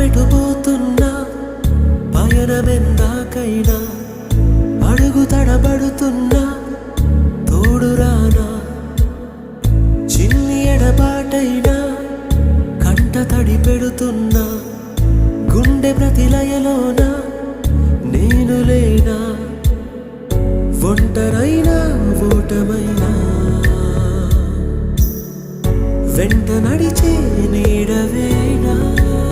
ప్రాణమెటుపోతున్నా పయనమెందాకైనా అడుగు తడబడుతున్నా తోడురానా చిన్ని ఎడబాటైనా కంట తడి పెడుతున్నా గుండె ప్రతిలయలోన నేను లేనా ఒంటరైనా ఓటమైనా వెంట నడిచే నీడవేనా